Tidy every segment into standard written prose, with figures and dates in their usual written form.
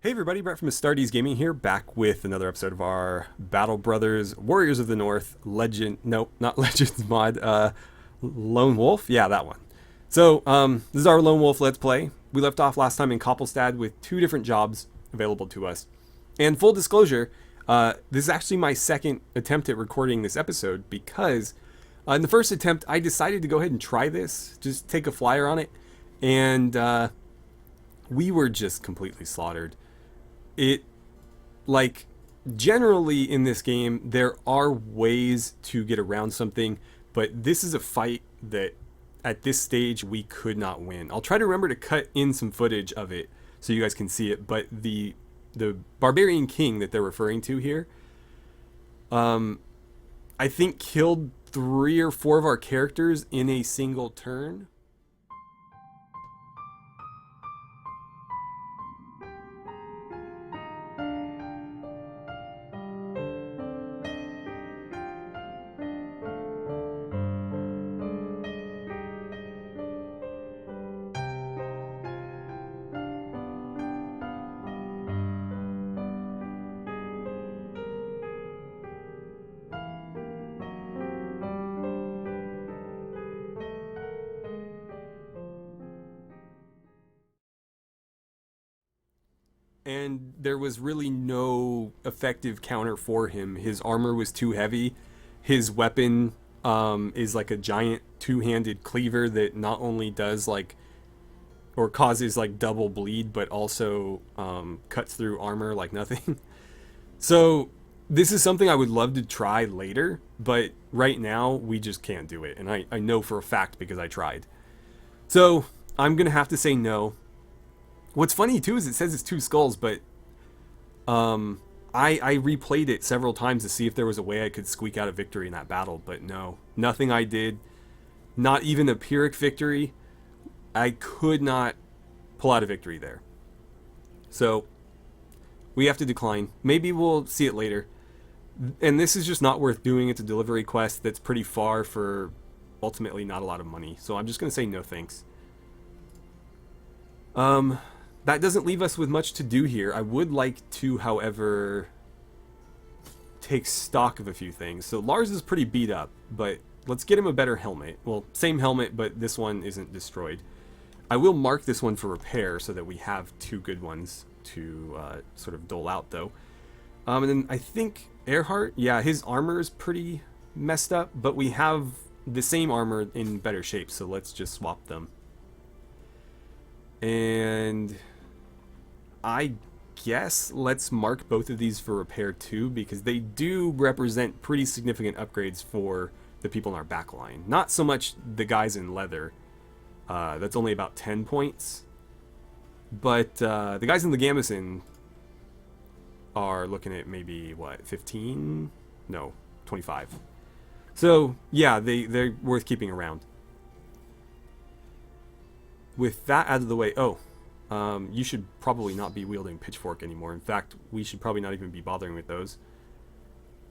Hey everybody, Brett from AstartesGaming here, back with another episode of our Battle Brothers Warriors of the North Legend, nope, not Legends mod, Lone Wolf, yeah, that one. So, this is our Lone Wolf Let's Play. We left off last time in Koppelstad with two different jobs available to us. And full disclosure, this is actually my second attempt at recording this episode because in the first attempt, I decided to go ahead and try this, just take a flyer on it, and we were just completely slaughtered. Like, generally in this game, there are ways to get around something, but this is a fight that at this stage we could not win. I'll try to remember to cut in some footage of it so you guys can see it, but the barbarian king that they're referring to here, I think killed 3 or 4 of our characters in a single turn. And there was really no effective counter for him. His armor was too heavy. His weapon is like a giant two-handed cleaver that not only does like or causes like double bleed, but also cuts through armor like nothing. So this is something I would love to try later, but right now we just can't do it. And I know for a fact because I tried. So I'm gonna have to say no. What's funny too is it says it's 2 skulls, but I replayed it several times to see if there was a way I could squeak out a victory in that battle, but no, nothing I did, not even a Pyrrhic victory, I could not pull out a victory there. So we have to decline. Maybe we'll see it later. And this is just not worth doing. It's a delivery quest that's pretty far for ultimately not a lot of money. So I'm just going to say no thanks. That doesn't leave us with much to do here. I would like to, however, take stock of a few things. So Lars is pretty beat up, but let's get him a better helmet. Well, same helmet, but this one isn't destroyed. I will mark this one for repair so that we have 2 good ones to sort of dole out, though. And then I think Earhart, yeah, his armor is pretty messed up, but we have the same armor in better shape, so let's just swap them. And I guess let's mark both of these for repair too, because they do represent pretty significant upgrades for the people in our back line. Not so much the guys in leather. That's only about 10 points. But the guys in the gambeson are looking at maybe, what, 15? No, 25. So, yeah, they're worth keeping around. With that out of the way, you should probably not be wielding pitchfork anymore. In fact, we should probably not even be bothering with those.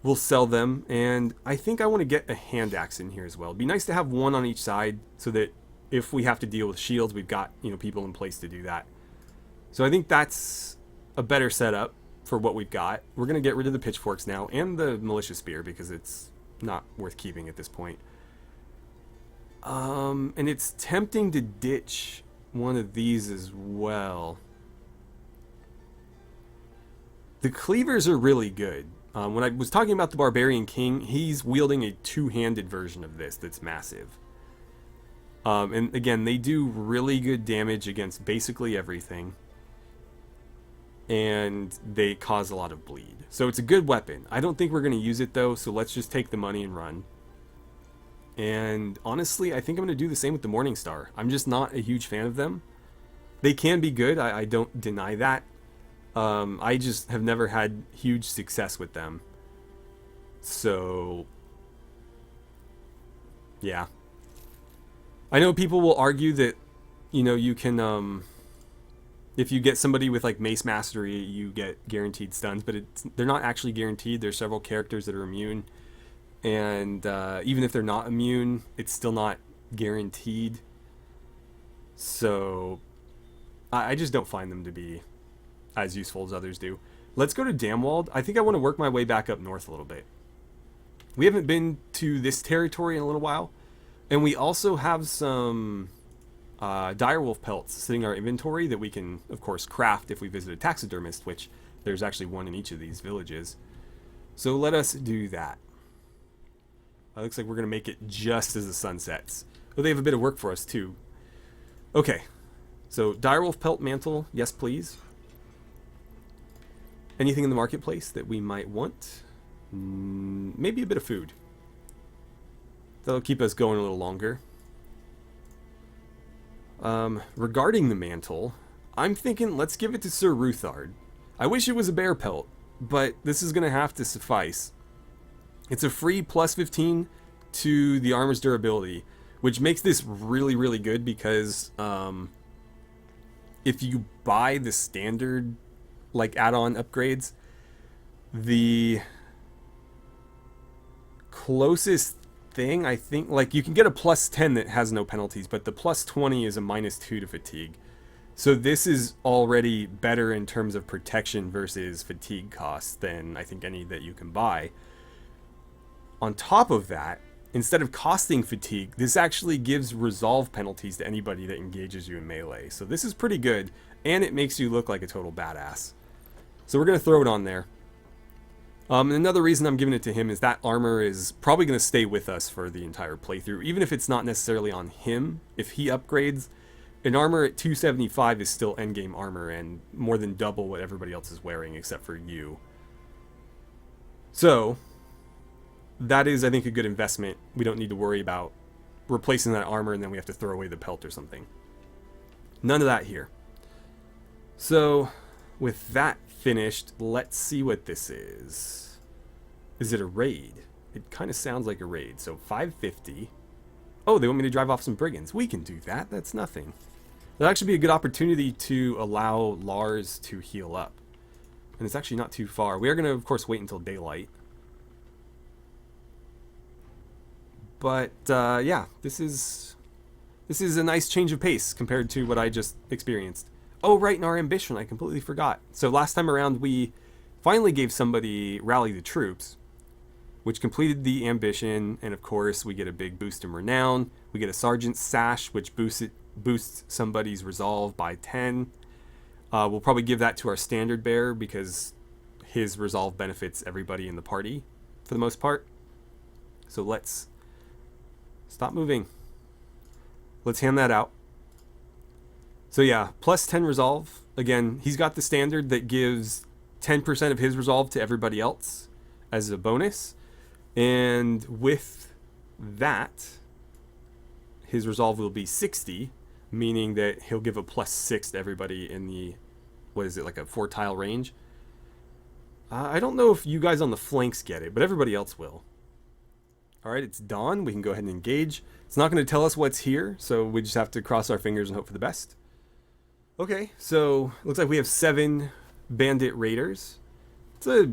We'll sell them, and I think I want to get a hand axe in here as well. It'd be nice to have one on each side so that if we have to deal with shields, we've got, people in place to do that. So I think that's a better setup for what we've got. We're going to get rid of the pitchforks now and the militia spear because it's not worth keeping at this point. And it's tempting to ditch one of these as well. The cleavers are really good. When I was talking about the Barbarian King, he's wielding a 2-handed version of this that's massive. And again, they do really good damage against basically everything. And they cause a lot of bleed. So it's a good weapon. I don't think we're going to use it though, so let's just take the money and run. And honestly, I think I'm going to do the same with the Morningstar. I'm just not a huge fan of them. They can be good, I don't deny that. I just have never had huge success with them. So, yeah. I know people will argue that, you can, if you get somebody with like Mace Mastery, you get guaranteed stuns, but they're not actually guaranteed. There's several characters that are immune. And even if they're not immune, it's still not guaranteed. So I just don't find them to be as useful as others do. Let's go to Damwald. I think I want to work my way back up north a little bit. We haven't been to this territory in a little while. And we also have some direwolf pelts sitting in our inventory that we can, of course, craft if we visit a taxidermist, which there's actually one in each of these villages. So let us do that. It looks like we're going to make it just as the sun sets. Oh, they have a bit of work for us, too. Okay. So, direwolf pelt mantle, yes please. Anything in the marketplace that we might want? Maybe a bit of food. That'll keep us going a little longer. Regarding the mantle, I'm thinking let's give it to Sir Ruthard. I wish it was a bear pelt, but this is going to have to suffice. It's a free plus 15 to the armor's durability, which makes this really, really good because if you buy the standard like add-on upgrades, the closest thing, I think, like you can get a plus 10 that has no penalties, but the plus 20 is a minus 2 to fatigue. So this is already better in terms of protection versus fatigue costs than I think any that you can buy. On top of that, instead of costing fatigue, this actually gives resolve penalties to anybody that engages you in melee. So this is pretty good, and it makes you look like a total badass. So we're going to throw it on there. And another reason I'm giving it to him is that armor is probably going to stay with us for the entire playthrough, even if it's not necessarily on him. If he upgrades, an armor at 275 is still endgame armor and more than double what everybody else is wearing except for you. So that is, I think, a good investment. We don't need to worry about replacing that armor and then we have to throw away the pelt or something. None of that here. So with that finished, let's see what this is. Is it a raid? It kind of sounds like a raid. So 550. Oh, they want me to drive off some brigands. We can do that. That's nothing. That'll actually be a good opportunity to allow Lars to heal up. And it's actually not too far. We are going to, of course, wait until daylight. But, yeah, this is a nice change of pace compared to what I just experienced. Oh, right, in our ambition, I completely forgot. So last time around, we finally gave somebody Rally the Troops, which completed the ambition, and of course, we get a big boost in renown. We get a Sergeant's Sash, which boosts somebody's resolve by 10. We'll probably give that to our standard bearer because his resolve benefits everybody in the party for the most part. So let's stop moving. Let's hand that out. So yeah, plus 10 resolve. Again, he's got the standard that gives 10% of his resolve to everybody else as a bonus. And with that, his resolve will be 60, meaning that he'll give a plus 6 to everybody in the, what is it, like a 4-tile range? I don't know if you guys on the flanks get it, but everybody else will. Alright, it's dawn. We can go ahead and engage. It's not going to tell us what's here, so we just have to cross our fingers and hope for the best. Okay, so looks like we have 7 bandit raiders. It's a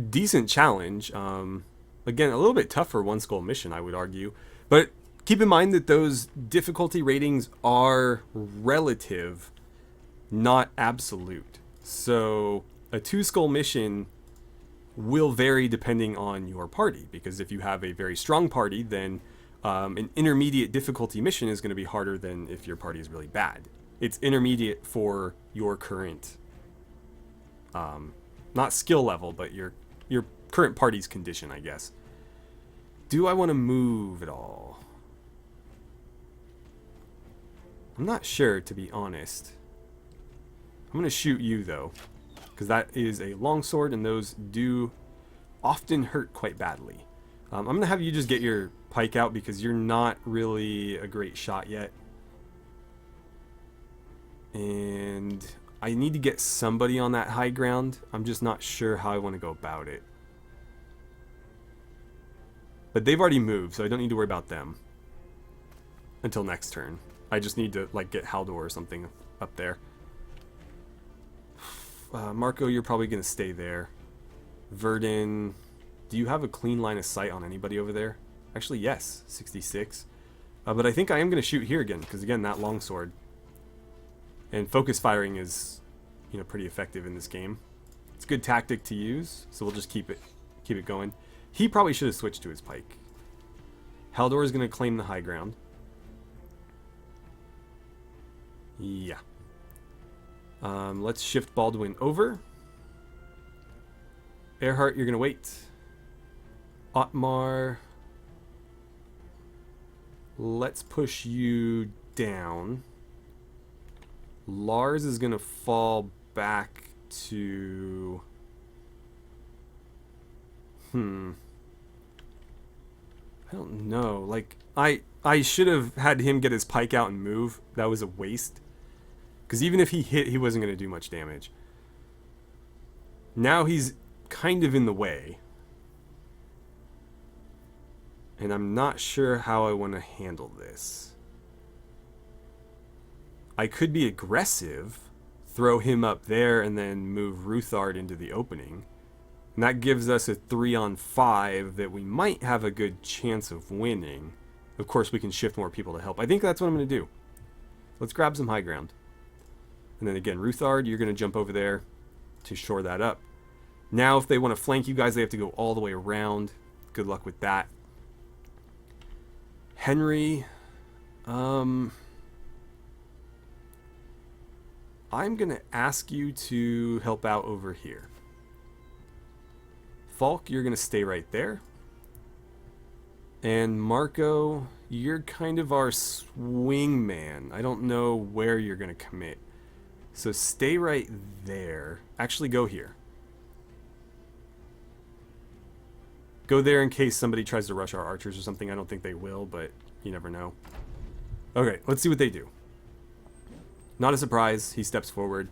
decent challenge. Again, a little bit tougher one skull mission, I would argue. But keep in mind that those difficulty ratings are relative, not absolute. So a 2 skull mission will vary depending on your party, because if you have a very strong party, then an intermediate difficulty mission is going to be harder than if your party is really bad. It's intermediate for your current, not skill level, but your current party's condition, I guess. Do I want to move at all? I'm not sure, to be honest. I'm going to shoot you, though, because that is a longsword, and those do often hurt quite badly. I'm going to have you just get your pike out, because you're not really a great shot yet. And I need to get somebody on that high ground. I'm just not sure how I want to go about it. But they've already moved, so I don't need to worry about them until next turn. I just need to like get Haldor or something up there. Marco, you're probably going to stay there. Verdun, do you have a clean line of sight on anybody over there? Actually, yes, 66. But I think I am going to shoot here again, because again, that longsword. And focus firing is pretty effective in this game. It's a good tactic to use, so we'll just keep it going. He probably should have switched to his pike. Haldor is going to claim the high ground. Yeah. Let's shift Baldwin over. Earhart, you're going to wait. Otmar, let's push you down. Lars is going to fall back to... I don't know. Like, I should have had him get his pike out and move. That was a waste. Because even if he hit, he wasn't going to do much damage. Now he's kind of in the way. And I'm not sure how I want to handle this. I could be aggressive, throw him up there, and then move Ruthard into the opening. And that gives us a 3-on-5 that we might have a good chance of winning. Of course, we can shift more people to help. I think that's what I'm going to do. Let's grab some high ground. And then again, Ruthard, you're going to jump over there to shore that up. Now, if they want to flank you guys, they have to go all the way around. Good luck with that. Henry, I'm going to ask you to help out over here. Falk, you're going to stay right there. And Marco, you're kind of our swing man. I don't know where you're going to commit. So stay right there. Actually, go here. Go there in case somebody tries to rush our archers or something. I don't think they will, but you never know. Okay, let's see what they do. Not a surprise. He steps forward.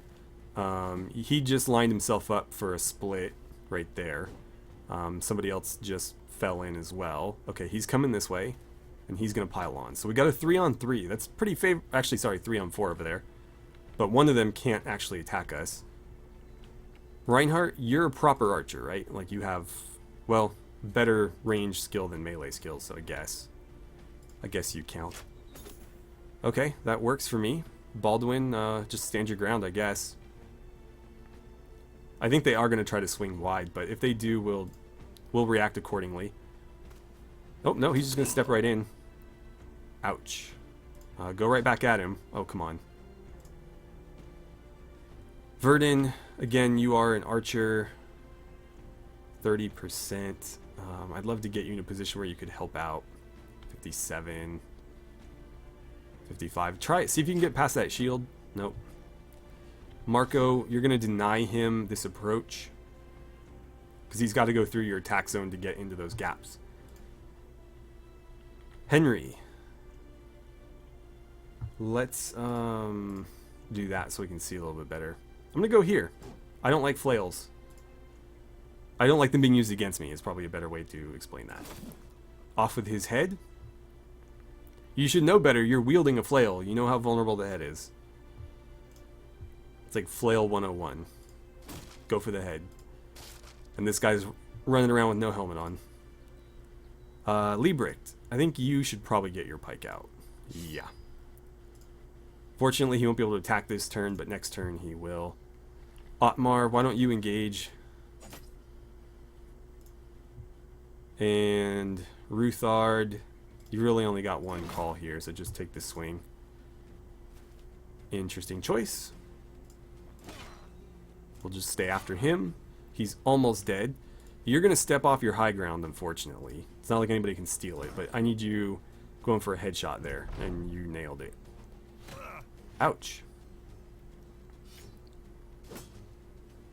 He just lined himself up for a split right there. Somebody else just fell in as well. Okay, he's coming this way, and he's going to pile on. So we got a 3-on-3. That's pretty actually, sorry, 3-on-4 over there. But one of them can't actually attack us. Reinhardt, you're a proper archer, right? Like you have, well, better range skill than melee skills, so I guess you count. Okay, that works for me. Baldwin, just stand your ground, I guess. I think they are going to try to swing wide, but if they do, we'll react accordingly. Oh, no, he's just going to step right in. Ouch. Go right back at him. Oh, come on. Verdun, again, you are an archer. 30%. I'd love to get you in a position where you could help out. 57. 55. Try it. See if you can get past that shield. Nope. Marco, you're going to deny him this approach. Because he's got to go through your attack zone to get into those gaps. Henry. Let's do that so we can see a little bit better. I'm going to go here. I don't like flails. I don't like them being used against me is probably a better way to explain that. Off with his head. You should know better. You're wielding a flail. You know how vulnerable the head is. It's like flail 101. Go for the head. And this guy's running around with no helmet on. Liebricht, I think you should probably get your pike out. Yeah. Fortunately, he won't be able to attack this turn, but next turn he will. Otmar, why don't you engage? And Ruthard, you really only got one call here, so just take the swing. Interesting choice. We'll just stay after him. He's almost dead. You're going to step off your high ground, unfortunately. It's not like anybody can steal it, but I need you going for a headshot there, and you nailed it. Ouch.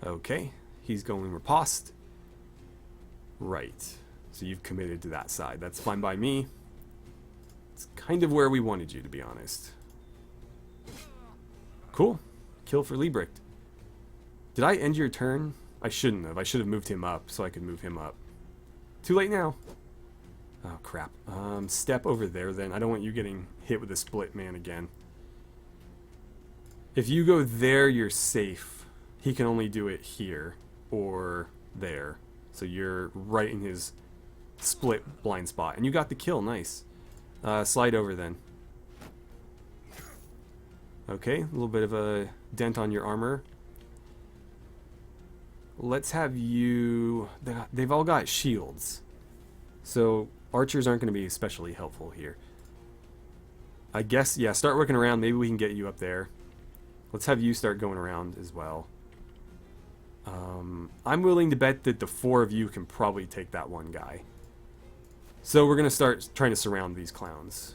Okay, he's going riposte. Right. So you've committed to that side. That's fine by me. It's kind of where we wanted you, to be honest. Cool. Kill for Liebricht. Did I end your turn? I shouldn't have. I should have moved him up so I could move him up. Too late now. Oh, crap. Step over there, then. I don't want you getting hit with a split man again. If you go there, you're safe. He can only do it here or there. So you're right in his split blind spot. And you got the kill. Nice. Slide over, then. Okay, a little bit of a dent on your armor. let's have you... They've all got shields. So archers aren't going to be especially helpful here. I guess, yeah, start working around. Maybe we can get you up there. Let's have you start going around as well. I'm willing to bet that the 4 of you can probably take that one guy. So we're going to start trying to surround these clowns.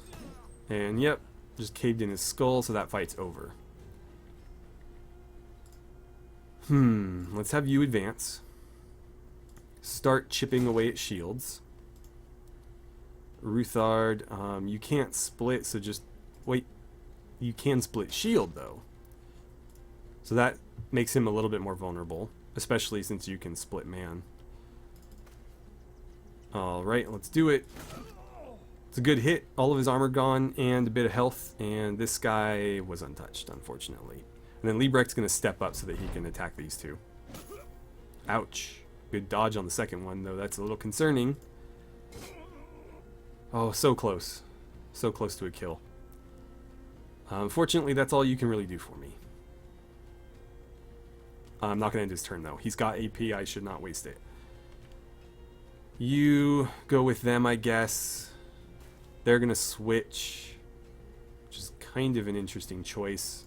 And yep, just caved in his skull, so that fight's over. Let's have you advance. Start chipping away at shields. Ruthard, you can't split, so just wait. You can split shield, though. So that makes him a little bit more vulnerable, especially since you can split man. Alright, let's do it. It's a good hit. All of his armor gone and a bit of health, and this guy was untouched, unfortunately. And then Liebrecht's going to step up so that he can attack these two. Ouch. Good dodge on the second one, though that's a little concerning. Oh, so close. So close to a kill. Unfortunately, that's all you can really do for me. I'm not going to end his turn, though. He's got AP. I should not waste it. You go with them, I guess. They're going to switch, which is kind of an interesting choice.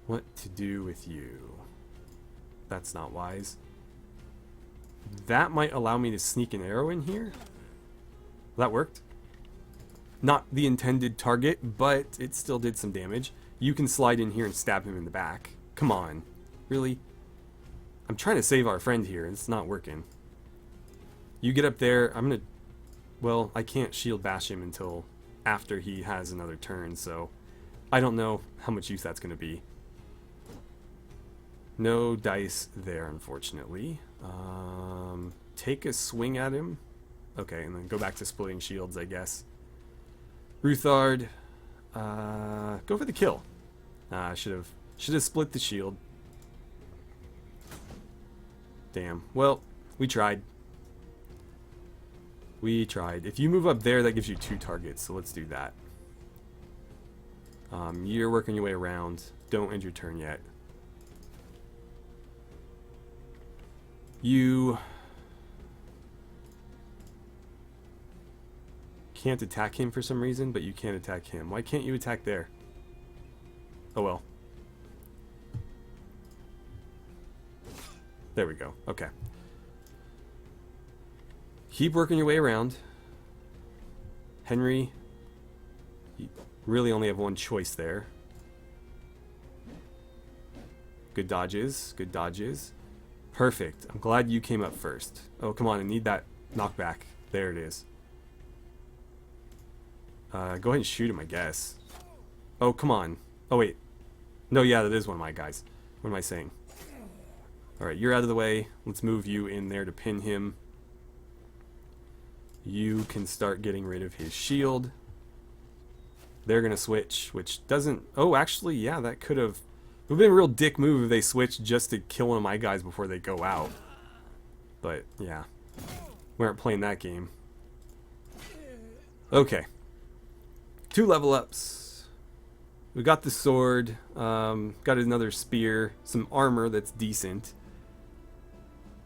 What to do with you? That's not wise. That might allow me to sneak an arrow in here. That worked. Not the intended target, but it still did some damage. You can slide in here and stab him in the back. Come on. Really? I'm trying to save our friend here, and it's not working. You get up there. I'm going to... Well, I can't shield bash him until after he has another turn, so I don't know how much use that's going to be. No dice there, unfortunately. Take a swing at him. Okay, and then go back to splitting shields, I guess. Ruthard, go for the kill. I should have split the shield. Damn. Well, we tried. We tried. If you move up there, that gives you 2 targets, so let's do that. You're working your way around. Don't end your turn yet. You can't attack him for some reason, but you can attack him. Why can't you attack there? Oh well. There we go. Okay. Keep working your way around. Henry, you really only have one choice there. Good dodges. Good dodges. Perfect. I'm glad you came up first. Oh, come on. I need that knockback. There it is. Go ahead and shoot him, I guess. Oh, come on. Oh, wait. No, yeah, that is one of my guys. What am I saying? Alright, you're out of the way. Let's move you in there to pin him. You can start getting rid of his shield. They're going to switch, which doesn't... Oh, actually, yeah, that could have... It would have been a real dick move if they switched just to kill one of my guys before they go out. But, yeah. We aren't playing that game. Okay. 2 level ups. We got the sword. Got another spear. Some armor that's decent.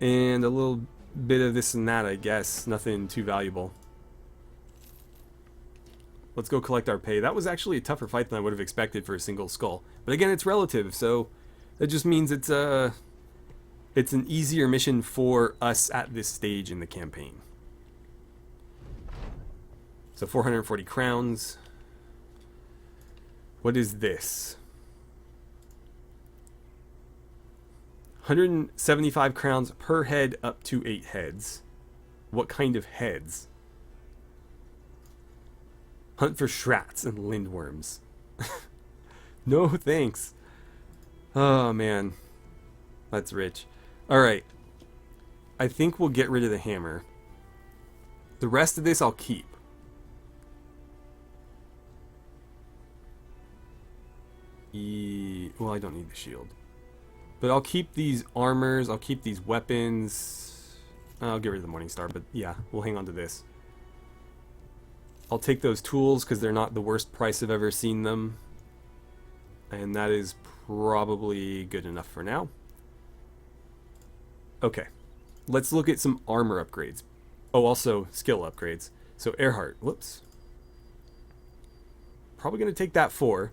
And a little bit of this and that, I guess. Nothing too valuable. Let's go collect our pay. That was actually a tougher fight than I would have expected for a single skull. But again, it's relative, so that just means it's an easier mission for us at this stage in the campaign. So 440 crowns. What is this? 175 crowns per head up to 8 heads. What kind of heads? Hunt for shrats and lindworms. No thanks. Oh man. That's rich. Alright. I think we'll get rid of the hammer. The rest of this I'll keep. Well, I don't need the shield. But I'll keep these armors. I'll keep these weapons. I'll get rid of the Morning Star, but yeah, we'll hang on to this. I'll take those tools because they're not the worst price I've ever seen them. And that is probably good enough for now. Okay, let's look at some armor upgrades. Oh, also skill upgrades. So Earhart, whoops. Probably going to take that 4.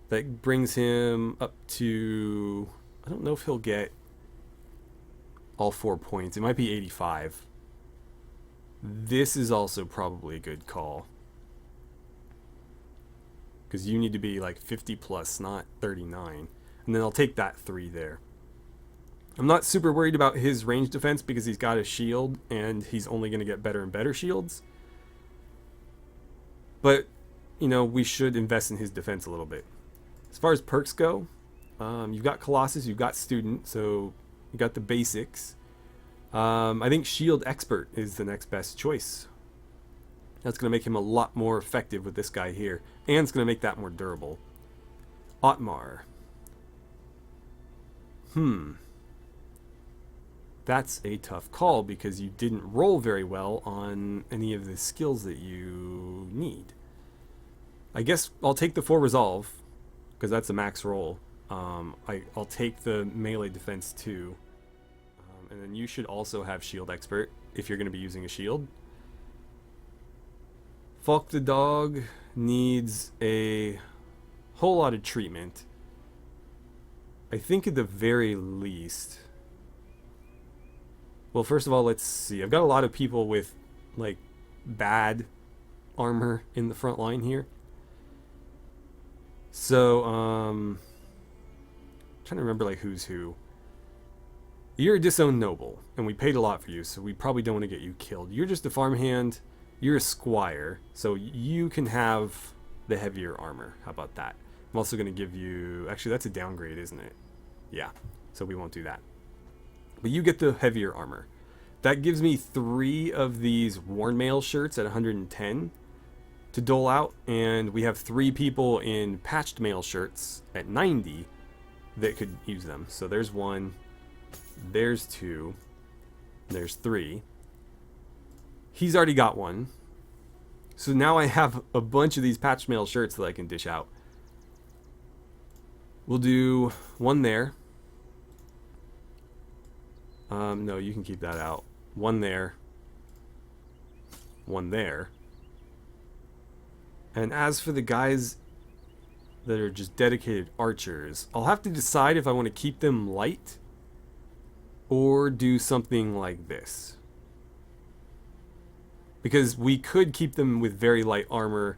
That brings him up to... I don't know if he'll get all 4 points. It might be 85. This is also probably a good call. Because you need to be like 50 plus, not 39. And then I'll take that 3 there. I'm not super worried about his range defense because he's got a shield and he's only going to get better and better shields. But, you know, we should invest in his defense a little bit. As far as perks go, you've got Colossus, you've got Student, so you got the basics. I think Shield Expert is the next best choice. That's going to make him a lot more effective with this guy here. And it's going to make that more durable. Otmar. That's a tough call because you didn't roll very well on any of the skills that you need. I guess I'll take the 4 resolve because that's a max roll. I'll take the melee defense too. And then you should also have shield expert if you're going to be using a shield. Falk the dog needs a whole lot of treatment. I think at the very least... Well, first of all, let's see. I've got a lot of people with, like, bad armor in the front line here. So, trying to remember, like, who's who. You're a disowned noble, and we paid a lot for you, so we probably don't want to get you killed. You're just a farmhand. You're a squire, so you can have the heavier armor. How about that? I'm also going to give you... Actually, that's a downgrade, isn't it? Yeah, so we won't do that. But you get the heavier armor. That gives me 3 of these worn mail shirts at 110 to dole out, and we have 3 people in patched mail shirts at 90 that could use them. So there's 1, there's 2, there's 3. He's already got 1. So now I have a bunch of these patched mail shirts that I can dish out. We'll do 1 there. No, you can keep that out. 1 there. 1 there. And as for the guys that are just dedicated archers, I'll have to decide if I want to keep them light or do something like this. Because we could keep them with very light armor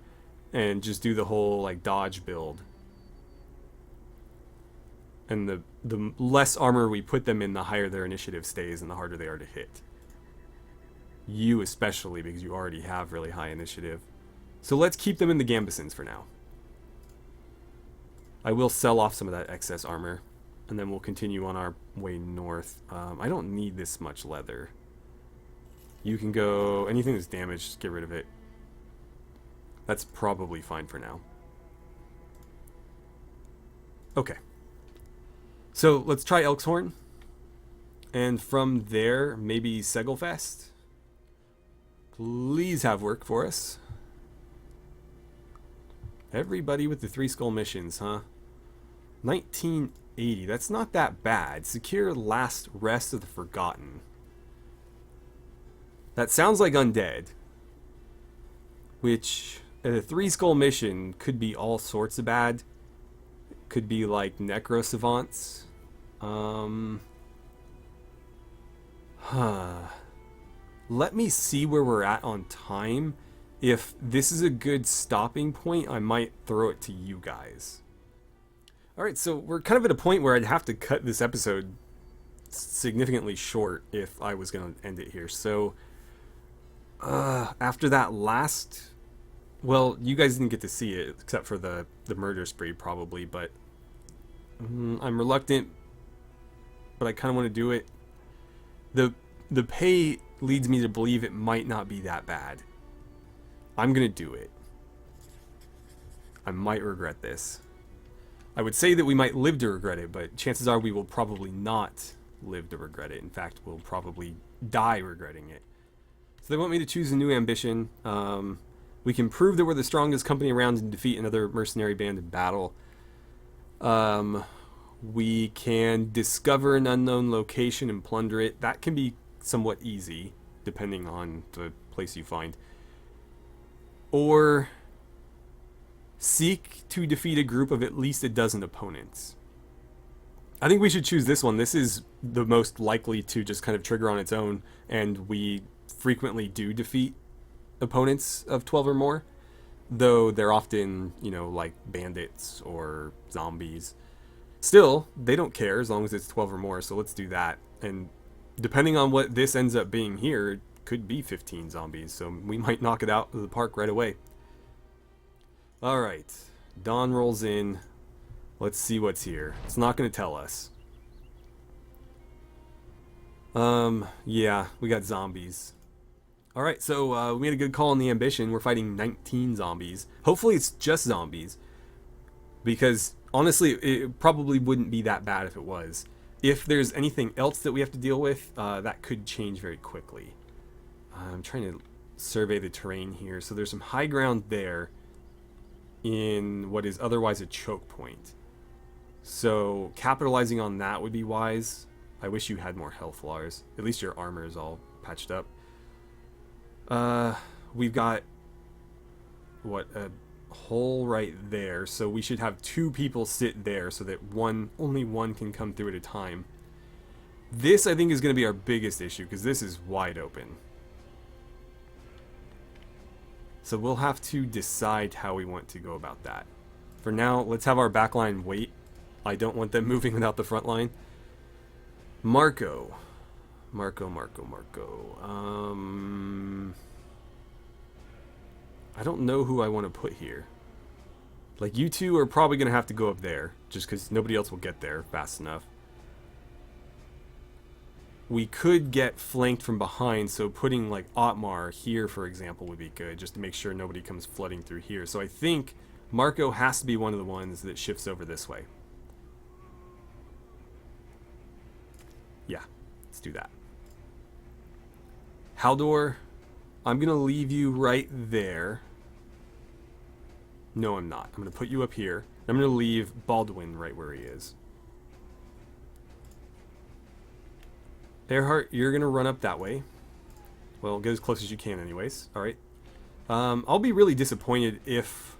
and just do the whole like dodge build. And the less armor we put them in, the higher their initiative stays and the harder they are to hit. You especially, because you already have really high initiative. So let's keep them in the Gambesons for now. I will sell off some of that excess armor, and then we'll continue on our way north. I don't need this much leather. You can go... Anything that's damaged, just get rid of it. That's probably fine for now. Okay. So let's try Elkshorn. And from there, maybe Segelfest. Please have work for us. Everybody with the 3 skull missions, huh? 1980. That's not that bad. Secure last rest of the forgotten. That sounds like undead. Which, a 3 skull mission could be all sorts of bad. Could be like necro savants. Let me see where we're at on time. If this is a good stopping point, I might throw it to you guys. Alright, so we're kind of at a point where I'd have to cut this episode significantly short if I was going to end it here. So, after that last... Well, you guys didn't get to see it, except for the murder spree, probably, but... I'm reluctant, but I kind of want to do it. The pay leads me to believe it might not be that bad. I'm going to do it. I might regret this. I would say that we might live to regret it, but chances are we will probably not live to regret it. In fact, we'll probably die regretting it. So they want me to choose a new ambition. We can prove that we're the strongest company around and defeat another mercenary band in battle. We can discover an unknown location and plunder it. That can be somewhat easy, depending on the place you find. Or seek to defeat a group of at least a dozen opponents. I think we should choose this one. This is the most likely to just kind of trigger on its own, and we frequently do defeat opponents of 12 or more, though they're often, you know, like bandits or zombies. Still, they don't care as long as it's 12 or more, so let's do that. And depending on what this ends up being here, it could be 15 zombies, so we might knock it out of the park right away. Alright, dawn rolls in. Let's see what's here. It's not going to tell us. Yeah, we got zombies. Alright, so we made a good call on the ambition. We're fighting 19 zombies. Hopefully it's just zombies, because honestly, it probably wouldn't be that bad if it was. If there's anything else that we have to deal with, that could change very quickly. I'm trying to survey the terrain here. So there's some high ground there in what is otherwise a choke point. So capitalizing on that would be wise. I wish you had more health, Lars. At least your armor is all patched up. We've got, what, a hole right there, so we should have 2 people sit there so that only one can come through at a time. This, I think, is going to be our biggest issue, because this is wide open. So we'll have to decide how we want to go about that. For now, let's have our backline wait. I don't want them moving without the front line. Marco. I don't know who I want to put here. Like, you two are probably going to have to go up there, just because nobody else will get there fast enough. We could get flanked from behind, so putting, like, Otmar here, for example, would be good, just to make sure nobody comes flooding through here. So I think Marco has to be one of the ones that shifts over this way. Yeah, let's do that. Haldor, I'm going to leave you right there. No, I'm not. I'm going to put you up here. I'm going to leave Baldwin right where he is. Earhart, you're going to run up that way. Well, get as close as you can anyways. Alright. I'll be really disappointed if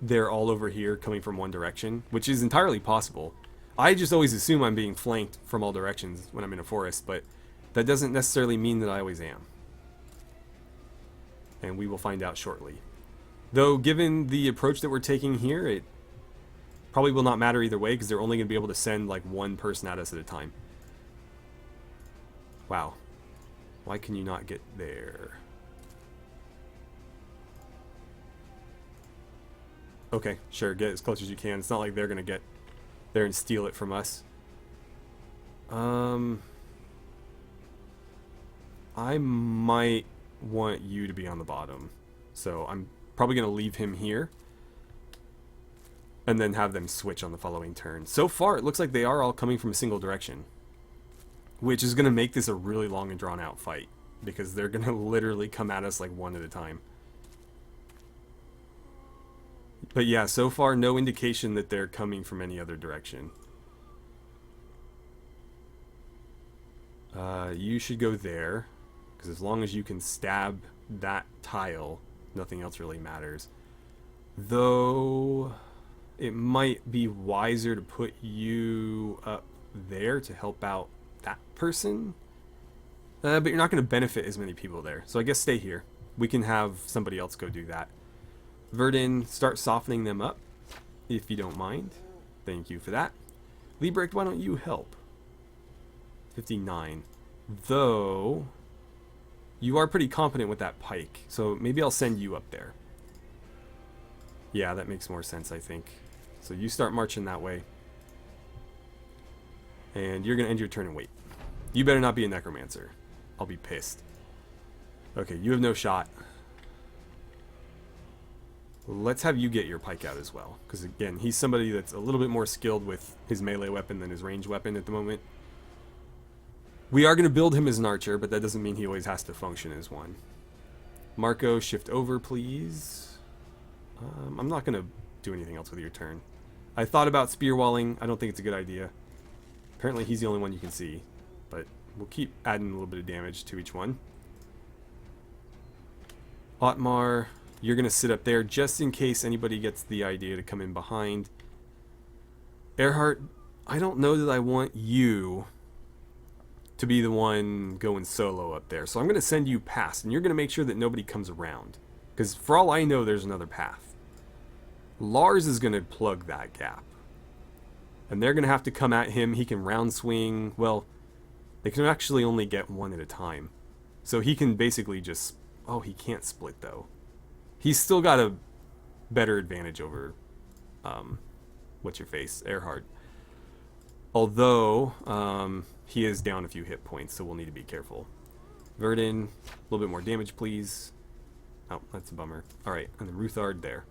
they're all over here coming from one direction, which is entirely possible. I just always assume I'm being flanked from all directions when I'm in a forest, but that doesn't necessarily mean that I always am. And we will find out shortly. Though, given the approach that we're taking here, it probably will not matter either way, because they're only going to be able to send like one person at us at a time. Wow. Why can you not get there? Okay, sure, get as close as you can. It's not like they're going to get there and steal it from us. I might want you to be on the bottom. So I'm probably going to leave him here. And then have them switch on the following turn. So far, it looks like they are all coming from a single direction. Which is going to make this a really long and drawn out fight. Because they're going to literally come at us like one at a time. But yeah, so far no indication that they're coming from any other direction. You should go there. Because as long as you can stab that tile, nothing else really matters. Though it might be wiser to put you up there to help out that person. But you're not going to benefit as many people there. So I guess stay here. We can have somebody else go do that. Verdun, start softening them up, if you don't mind. Thank you for that. Liebrecht, why don't you help? 59. Though, you are pretty competent with that pike, so maybe I'll send you up there. Yeah, that makes more sense, I think. So you start marching that way. And you're going to end your turn and wait. You better not be a necromancer. I'll be pissed. Okay, you have no shot. Let's have you get your pike out as well. Because again, he's somebody that's a little bit more skilled with his melee weapon than his ranged weapon at the moment. We are going to build him as an archer, but that doesn't mean he always has to function as one. Marco, shift over, please. I'm not going to do anything else with your turn. I thought about spear walling. I don't think it's a good idea. Apparently he's the only one you can see. But we'll keep adding a little bit of damage to each one. Otmar, you're going to sit up there just in case anybody gets the idea to come in behind. Earhart, I don't know that I want you to be the one going solo up there. So I'm going to send you past, and you're going to make sure that nobody comes around. Because for all I know, there's another path. Lars is going to plug that gap. And they're going to have to come at him. He can round swing. Well, they can actually only get one at a time. So he can basically just... Oh, he can't split, though. He's still got a better advantage over... what's-your-face? Earhart. Although, he is down a few hit points, so we'll need to be careful. Verdun, a little bit more damage, please. Oh, that's a bummer. Alright, and then Ruthard there.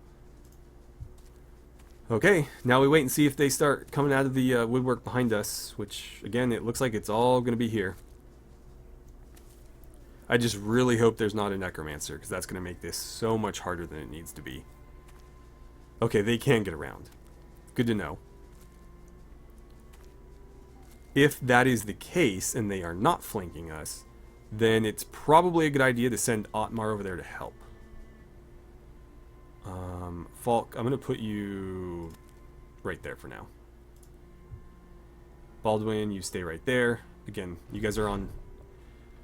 Okay, now we wait and see if they start coming out of the woodwork behind us, which, again, it looks like it's all going to be here. I just really hope there's not a necromancer, because that's going to make this so much harder than it needs to be. Okay, they can get around. Good to know. If that is the case, and they are not flanking us, then it's probably a good idea to send Otmar over there to help. Falk, I'm going to put you right there for now. Baldwin, you stay right there. Again, you guys are on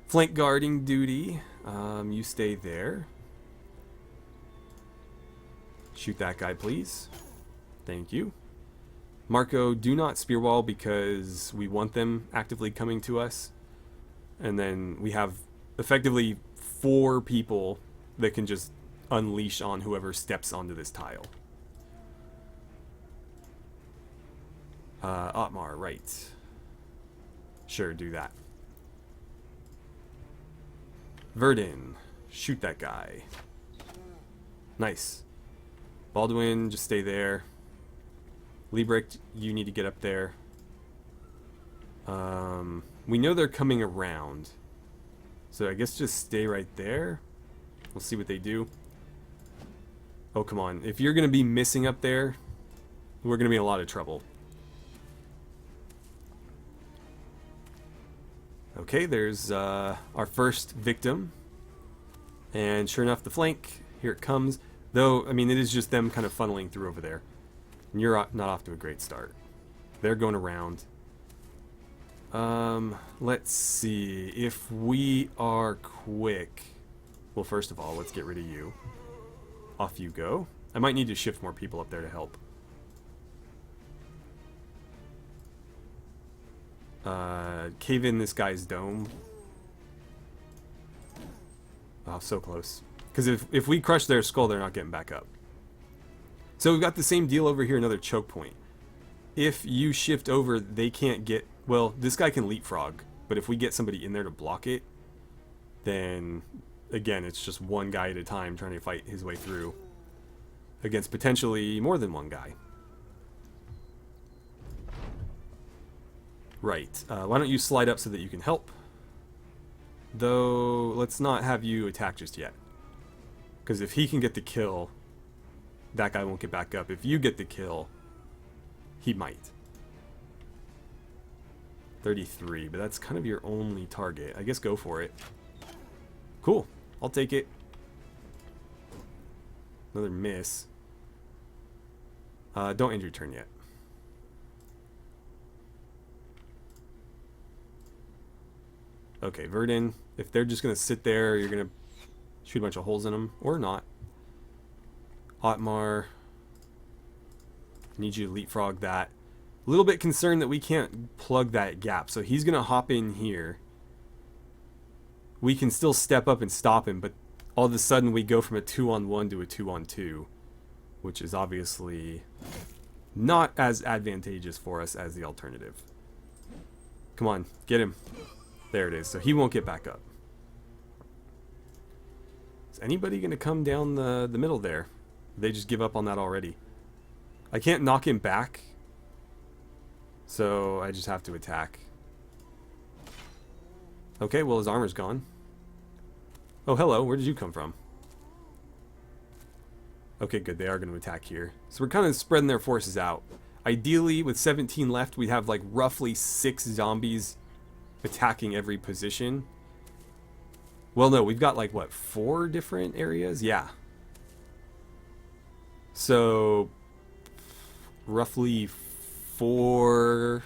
flank guarding duty. You stay there. Shoot that guy, please. Thank you. Marco, do not spear wall because we want them actively coming to us. And then we have effectively 4 people that can just unleash on whoever steps onto this tile. Otmar, right. Sure, do that. Verdun, shoot that guy. Nice. Baldwin, just stay there. Liebrecht, you need to get up there. We know they're coming around. So I guess just stay right there. We'll see what they do. Oh, come on. If you're going to be missing up there, we're going to be in a lot of trouble. Okay, there's our first victim. And sure enough, the flank. Here it comes. Though, I mean, it is just them kind of funneling through over there. And you're not off to a great start. They're going around. Let's see. If we are quick... Well, first of all, let's get rid of you. Off you go. I might need to shift more people up there to help. Cave in this guy's dome. Oh, so close. Because if we crush their skull, they're not getting back up. So we've got the same deal over here, another choke point. If you shift over, they can't get... Well, this guy can leapfrog, but if we get somebody in there to block it, then, again, it's just one guy at a time trying to fight his way through against potentially more than one guy. Right. Why don't you slide up so that you can help? Though, let's not have you attack just yet. Because if he can get the kill, that guy won't get back up. If you get the kill, he might. 33, but that's kind of your only target. I guess go for it. Cool. I'll take it. Another miss. Don't end your turn yet. Okay, Verdun. If they're just going to sit there, you're going to shoot a bunch of holes in them. Or not. Otmar. Need you to leapfrog that. A little bit concerned that we can't plug that gap. So he's going to hop in here. We can still step up and stop him, but all of a sudden we go from a 2-on-1 to a 2-on-2, which is obviously not as advantageous for us as the alternative. Come on, get him. There it is. So he won't get back up. Is anybody going to come down the middle there? They just give up on that already. I can't knock him back, so I just have to attack. Okay, well his armor's gone. Oh, hello. Where did you come from? Okay, good. They are going to attack here. So we're kind of spreading their forces out. Ideally, with 17 left, we'd have like roughly 6 zombies attacking every position. Well, no, we've got like, what, 4 different areas? Yeah. So, roughly 4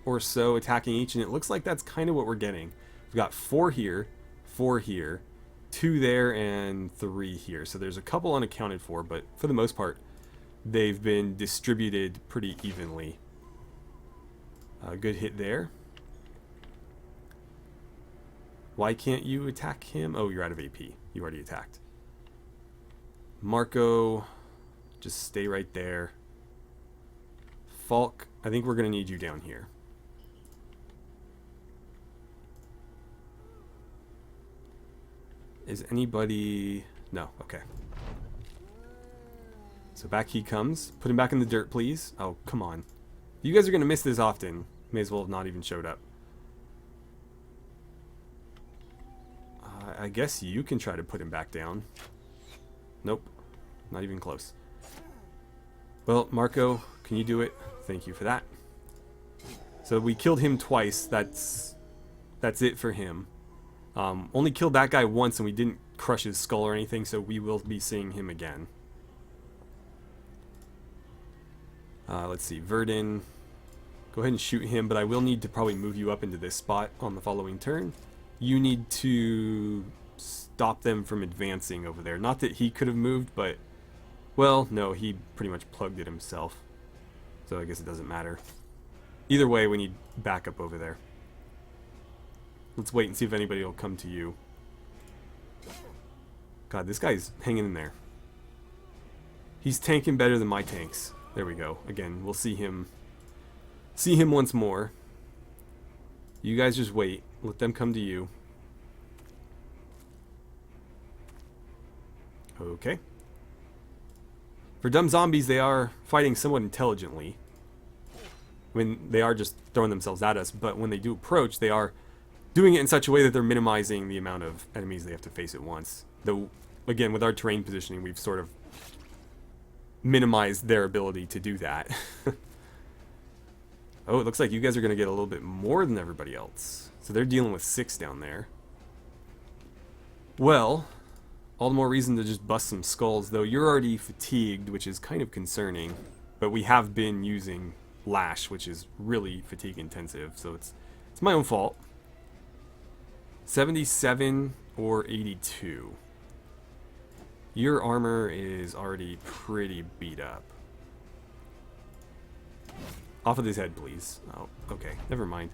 or so attacking each, and it looks like that's kind of what we're getting. We've got 4 here, 4 here, 2 there, and 3 here. So there's a couple unaccounted for, but for the most part, they've been distributed pretty evenly. Good hit there. Why can't you attack him? Oh, you're out of AP. You already attacked. Marco, just stay right there. Falk, I think we're going to need you down here. Is anybody... No, okay. So back he comes. Put him back in the dirt, please. Oh, come on. You guys are going to miss this often. May as well have not even showed up. I guess you can try to put him back down. Nope. Not even close. Well, Marco, can you do it? Thank you for that. So we killed him twice. That's it for him. Only killed that guy once, and we didn't crush his skull or anything, so we will be seeing him again. Let's see. Verdun. Go ahead and shoot him, but I will need to probably move you up into this spot on the following turn. You need to stop them from advancing over there. Not that he could have moved, but... Well, no, he pretty much plugged it himself. So I guess it doesn't matter. Either way, we need backup over there. Let's wait and see if anybody will come to you. God, this guy's hanging in there. He's tanking better than my tanks. There we go. Again, we'll see him once more. You guys just wait. Let them come to you. Okay. For dumb zombies, they are fighting somewhat intelligently. I mean, they are just throwing themselves at us, but when they do approach, they are doing it in such a way that they're minimizing the amount of enemies they have to face at once. Though, again, with our terrain positioning, we've sort of minimized their ability to do that. Oh, it looks like you guys are going to get a little bit more than everybody else. So they're dealing with 6 down there. Well, all the more reason to just bust some skulls, though you're already fatigued, which is kind of concerning. But we have been using Lash, which is really fatigue intensive, so it's my own fault. 77 or 82. Your armor is already pretty beat up. Off of his head, please. Oh, okay. Never mind.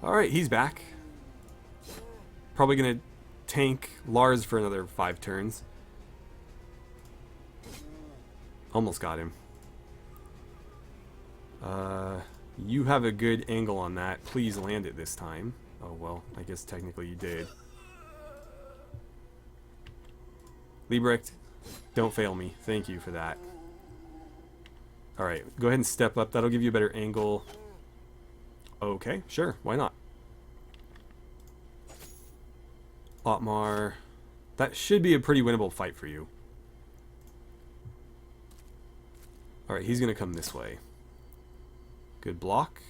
Alright, he's back. Probably gonna tank Lars for another 5 turns. Almost got him. You have a good angle on that. Please land it this time. Oh, well, I guess technically you did. Liebrecht, don't fail me. Thank you for that. Alright, go ahead and step up. That'll give you a better angle. Okay, sure. Why not? Otmar. That should be a pretty winnable fight for you. Alright, he's going to come this way. Good block.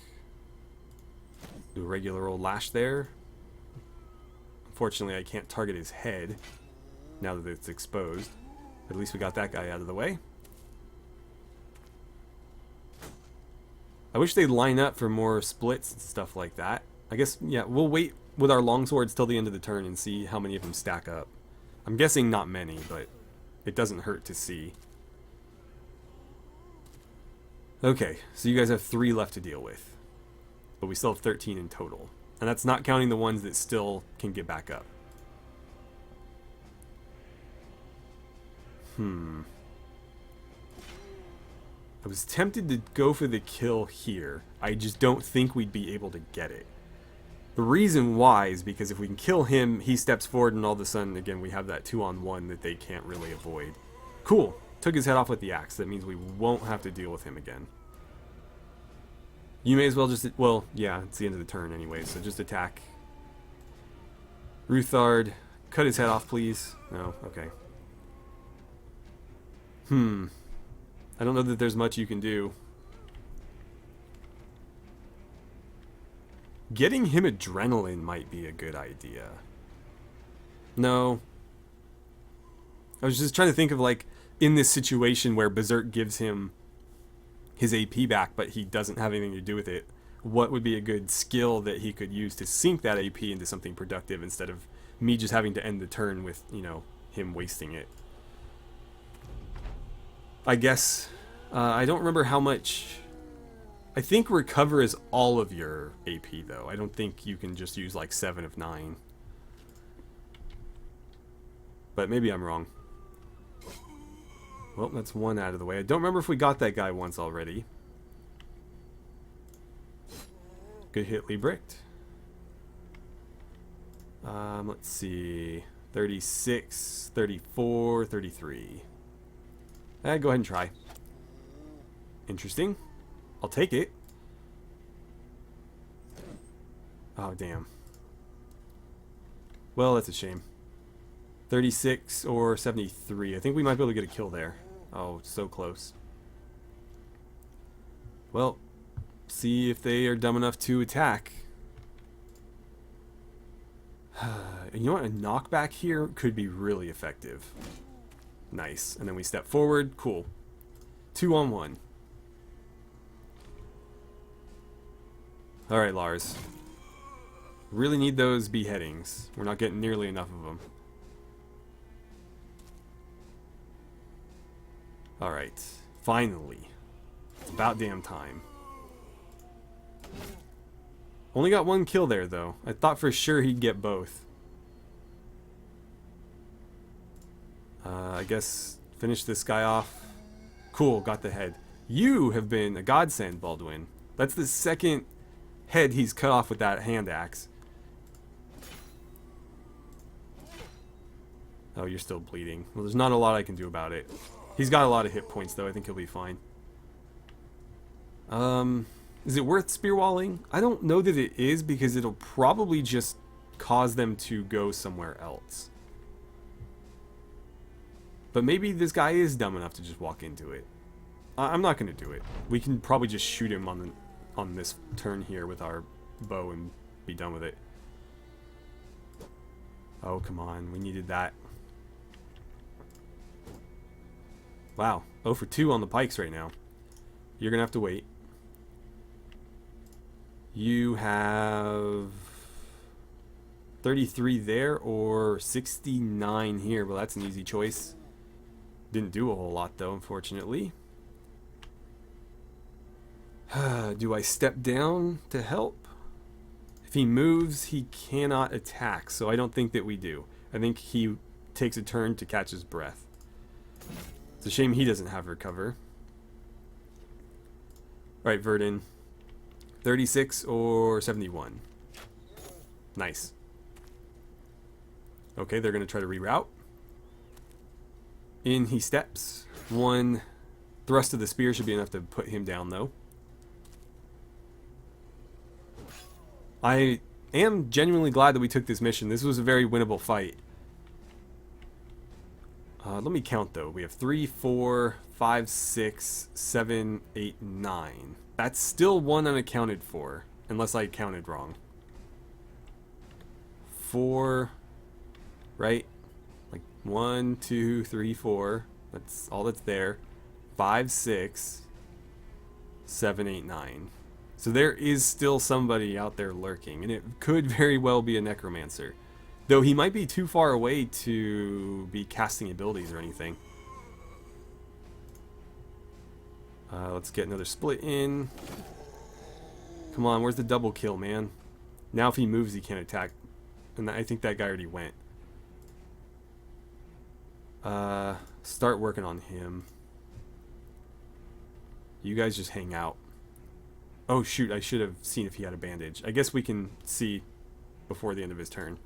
Do a regular old lash there. Unfortunately, I can't target his head now that it's exposed. But at least we got that guy out of the way. I wish they'd line up for more splits and stuff like that. I guess, yeah, we'll wait with our longswords till the end of the turn and see how many of them stack up. I'm guessing not many, but it doesn't hurt to see. Okay, so you guys have 3 left to deal with. But we still have 13 in total. And that's not counting the ones that still can get back up. I was tempted to go for the kill here. I just don't think we'd be able to get it. The reason why is because if we can kill him, he steps forward and all of a sudden, again, we have that 2-on-1 that they can't really avoid. Cool. Took his head off with the axe. That means we won't have to deal with him again. You may as well just... Well, yeah, it's the end of the turn anyway, so just attack. Ruthard, cut his head off, please. No, okay. I don't know that there's much you can do. Getting him adrenaline might be a good idea. No. I was just trying to think of, like, in this situation where Berserk gives him his AP back, but he doesn't have anything to do with it, what would be a good skill that he could use to sink that AP into something productive instead of me just having to end the turn with, you know, him wasting it. I guess, I don't remember how much. I think recover is all of your AP, though. I don't think you can just use, like, 7 of 9. But maybe I'm wrong. Well, that's one out of the way. I don't remember if we got that guy once already. Good hit, Lee Bricked. Let's see. 36, 34, 33. Go ahead and try. Interesting. I'll take it. Oh, damn. Well, that's a shame. 36 or 73. I think we might be able to get a kill there. Oh, so close. Well, see if they are dumb enough to attack. You know what? A knockback here could be really effective. Nice. And then we step forward. Cool. 2 on 1. Alright, Lars. Really need those beheadings. We're not getting nearly enough of them. Alright. Finally. It's about damn time. Only got 1 kill there, though. I thought for sure he'd get both. I guess finish this guy off. Cool, got the head. You have been a godsend, Baldwin. That's the second head he's cut off with that hand axe. Oh, you're still bleeding. Well, there's not a lot I can do about it. He's got a lot of hit points, though. I think he'll be fine. Is it worth spearwalling? I don't know that it is, because it'll probably just cause them to go somewhere else. But maybe this guy is dumb enough to just walk into it. I'm not going to do it. We can probably just shoot him on this turn here with our bow and be done with it. Oh, come on. We needed that. Wow. 0 for 2 on the pikes right now. You're going to have to wait. You have 33 there or 69 here. Well, that's an easy choice. Didn't do a whole lot, though, unfortunately. Do I step down to help? If he moves, he cannot attack, so I don't think that we do. I think he takes a turn to catch his breath. It's a shame he doesn't have recover. Alright, Verdun. 36 or 71. Nice. Okay, they're going to try to reroute. In he steps. 1 thrust of the spear should be enough to put him down, though. I am genuinely glad that we took this mission. This was a very winnable fight. Let me count, though. We have 3, 4, 5, 6, 7, 8, 9. That's still 1 unaccounted for, unless I counted wrong. 4, right? Like 1, 2, 3, 4. That's all that's there. 5, 6, 7, 8, 9. So there is still somebody out there lurking, and it could very well be a necromancer. Though he might be too far away to be casting abilities or anything. Let's get another split in. Come on, where's the double kill, man? Now if he moves, he can't attack. And I think that guy already went. Start working on him. You guys just hang out. Oh shoot, I should have seen if he had a bandage. I guess we can see before the end of his turn.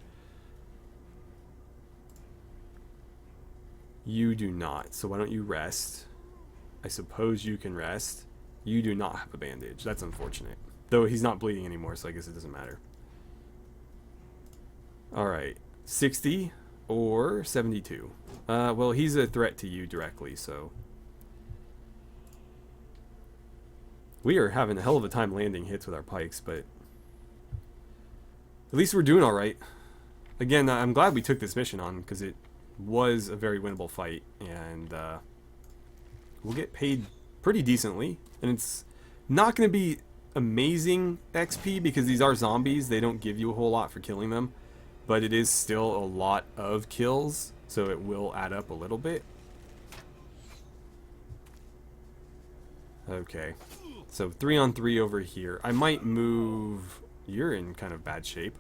You do not, so why don't you rest? I suppose you can rest. You do not have a bandage. That's unfortunate. Though he's not bleeding anymore, so I guess it doesn't matter. Alright, 60 or 72. Well, he's a threat to you directly, so We are having a hell of a time landing hits with our pikes, but at least we're doing all right. Again, I'm glad we took this mission on because it was a very winnable fight, and we'll get paid pretty decently. And it's not going to be amazing XP because these are zombies. They don't give you a whole lot for killing them, but it is still a lot of kills, so it will add up a little bit. Okay, so 3-on-3 over here. I might move... You're in kind of bad shape.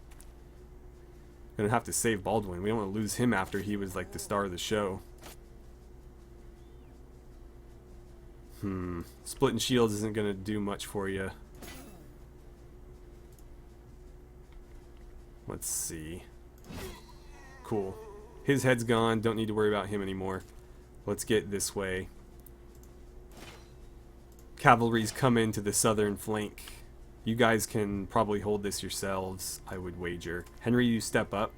Gonna have to save Baldwin. We don't want to lose him after he was like the star of the show. Splitting shields isn't gonna do much for you. Let's see. Cool. His head's gone. Don't need to worry about him anymore. Let's get this way. Cavalry's come into the southern flank. You guys can probably hold this yourselves, I would wager. Henry, you step up.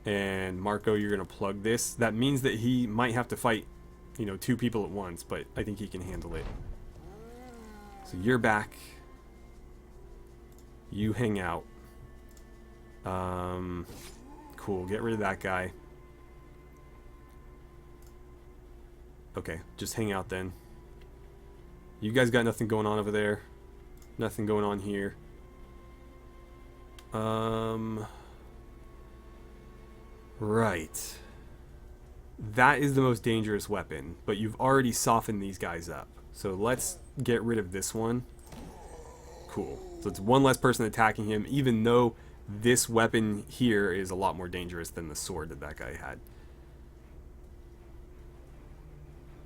And Marco, you're going to plug this. That means that he might have to fight, you know, 2 people at once, but I think he can handle it. So you're back. You hang out. Cool. Get rid of that guy. Okay, just hang out then. You guys got nothing going on over there. Nothing going on here. Right. That is the most dangerous weapon, but you've already softened these guys up. So let's get rid of this one. Cool. So it's one less person attacking him, even though this weapon here is a lot more dangerous than the sword that guy had.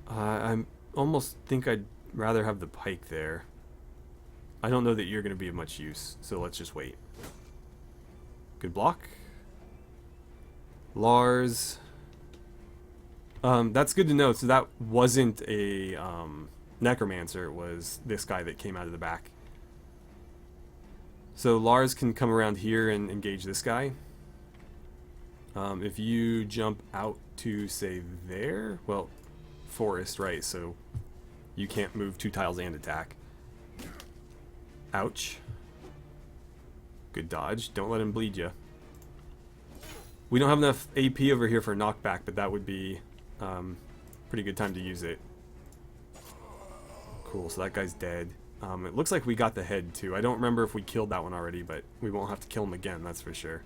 I almost think I'd rather have the pike there. I don't know that you're going to be of much use, so let's just wait. Good block. Lars. That's good to know. So that wasn't a necromancer. It was this guy that came out of the back. So Lars can come around here and engage this guy. If you jump out to, say, there, well, forest, right, so you can't move 2 tiles and attack. Ouch. Good dodge. Don't let him bleed you. We don't have enough AP over here for knockback, but that would be pretty good time to use it. Cool, so that guy's dead. It looks like we got the head too. I don't remember if we killed that one already, but we won't have to kill him again, that's for sure.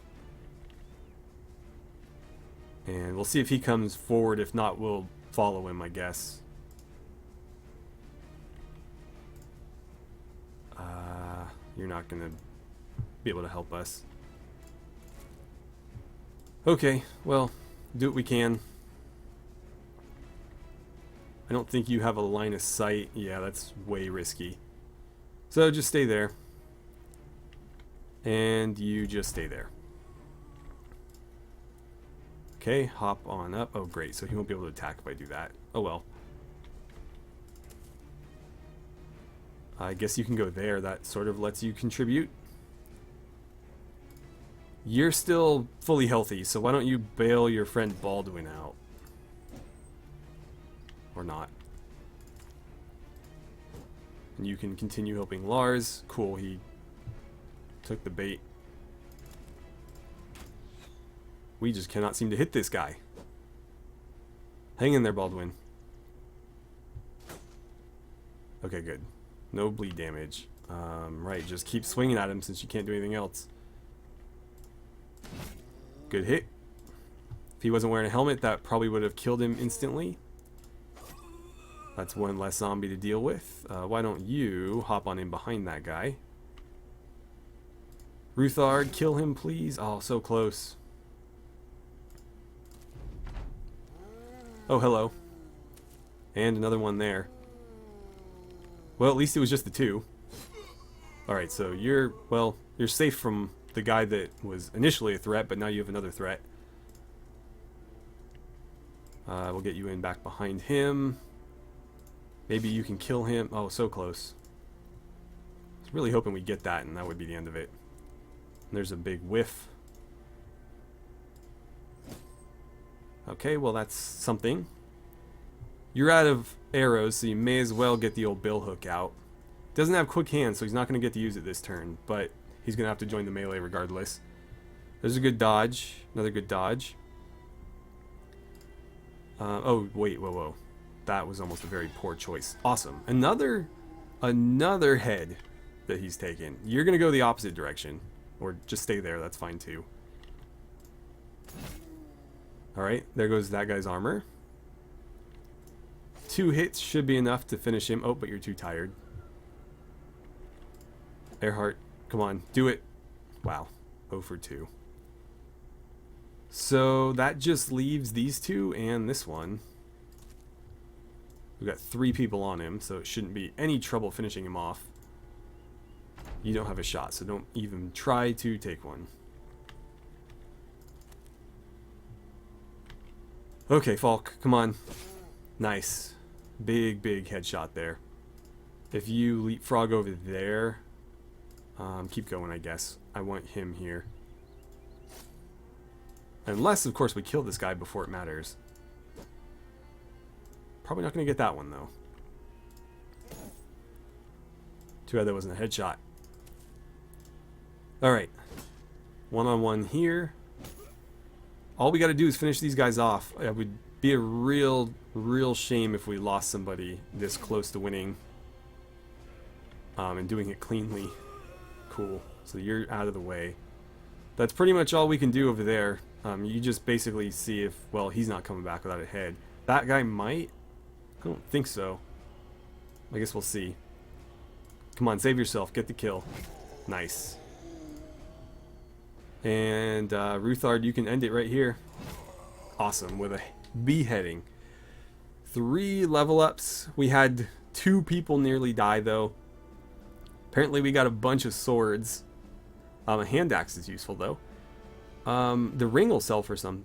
And we'll see if he comes forward. If not, we'll follow him, I guess. You're not going to be able to help us. Okay, well, do what we can. I don't think you have a line of sight. Yeah, that's way risky. So just stay there. And you just stay there. Okay, hop on up. Oh, great. So he won't be able to attack if I do that. Oh, well. I guess you can go there. That sort of lets you contribute. You're still fully healthy, so why don't you bail your friend Baldwin out? Or not. And you can continue helping Lars. Cool, he took the bait. We just cannot seem to hit this guy. Hang in there, Baldwin. Okay, good. No bleed damage. Right, just keep swinging at him since you can't do anything else. Good hit. If he wasn't wearing a helmet, that probably would have killed him instantly. That's one less zombie to deal with. Why don't you hop on in behind that guy? Ruthard, kill him, please. Oh, so close. Oh, hello. And another one there. Well, at least it was just the 2. Alright, so you're safe from the guy that was initially a threat, but now you have another threat. We'll get you in back behind him. Maybe you can kill him. Oh, so close. I was really hoping we'd get that, and that would be the end of it. And there's a big whiff. Okay, well that's something. You're out of arrows, so you may as well get the old billhook out. Doesn't have quick hands, so he's not going to get to use it this turn, but he's going to have to join the melee regardless. There's a good dodge. Another good dodge. Oh, wait, whoa. That was almost a very poor choice. Awesome. Another head that he's taken. You're going to go the opposite direction. Or just stay there. That's fine, too. Alright, there goes that guy's armor. 2 hits should be enough to finish him. Oh, but you're too tired. Earhart, come on, do it. Wow, 0 for 2. So that just leaves these two and this one. We've got 3 people on him, so it shouldn't be any trouble finishing him off. You don't have a shot, so don't even try to take one. Okay, Falk, come on. Nice. Big headshot there. If you leapfrog over there, keep going, I guess. I want him here. Unless, of course, we kill this guy before it matters. Probably not going to get that one, though. Too bad that wasn't a headshot. Alright. One-on-one here. All we got to do is finish these guys off. It would be a real shame if we lost somebody this close to winning. And doing it cleanly. Cool. So you're out of the way. That's pretty much all we can do over there. You just basically see if, well, he's not coming back without a head. That guy might. I don't think so. I guess we'll see. Come on, save yourself. Get the kill. Nice. And Ruthard, you can end it right here. Awesome, with a beheading. 3 level ups. We had 2 people nearly die, though. Apparently we got a bunch of swords. A hand axe is useful, though. The ring will sell for some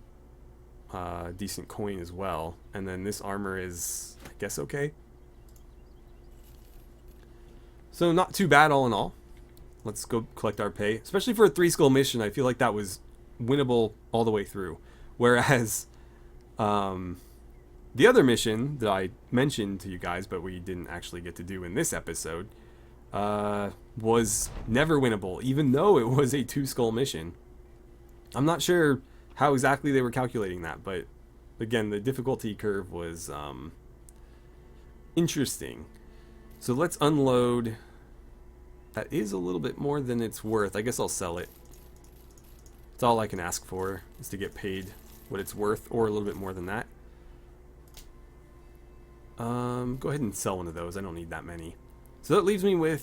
decent coin as well. And then this armor is, I guess, okay. So not too bad all in all. Let's go collect our pay. Especially for a 3-skull mission, I feel like that was winnable all the way through. Whereas the other mission that I mentioned to you guys, but we didn't actually get to do in this episode, was never winnable, even though it was a 2-skull mission. I'm not sure how exactly they were calculating that, but again, the difficulty curve was interesting. So let's unload. That is a little bit more than it's worth. I guess I'll sell it. It's all I can ask for, is to get paid what it's worth, or a little bit more than that. Go ahead and sell one of those. I don't need that many. So that leaves me with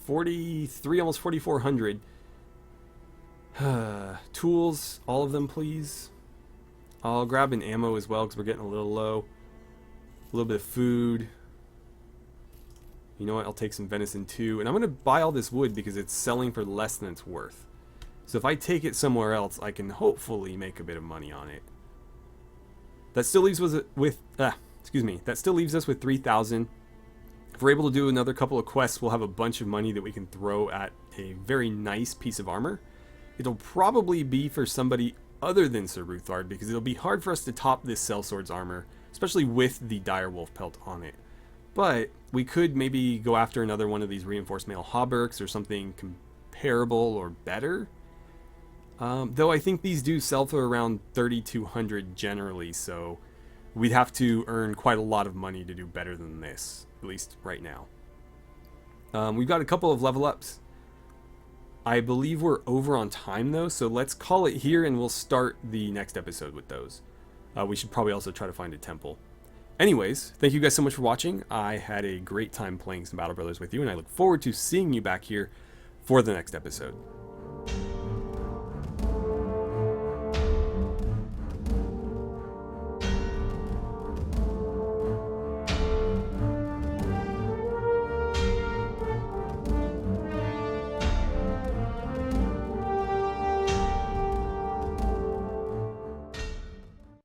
43, almost 4,400. Tools, all of them, please. I'll grab an ammo as well, because we're getting a little low. A little bit of food. You know what, I'll take some venison too. And I'm going to buy all this wood because it's selling for less than it's worth. So if I take it somewhere else, I can hopefully make a bit of money on it. That still leaves us with, that still leaves us with 3,000. If we're able to do another couple of quests, we'll have a bunch of money that we can throw at a very nice piece of armor. It'll probably be for somebody other than Sir Ruthard, because it'll be hard for us to top this sellsword's armor, especially with the direwolf pelt on it. But we could maybe go after another one of these reinforced mail hauberks or something comparable or better. Though I think these do sell for around 3,200 generally, so we'd have to earn quite a lot of money to do better than this, at least right now. We've got a couple of level ups. I believe we're over on time though, so let's call it here and we'll start the next episode with those. We should probably also try to find a temple. Anyways, thank you guys so much for watching. I had a great time playing some Battle Brothers with you, and I look forward to seeing you back here for the next episode.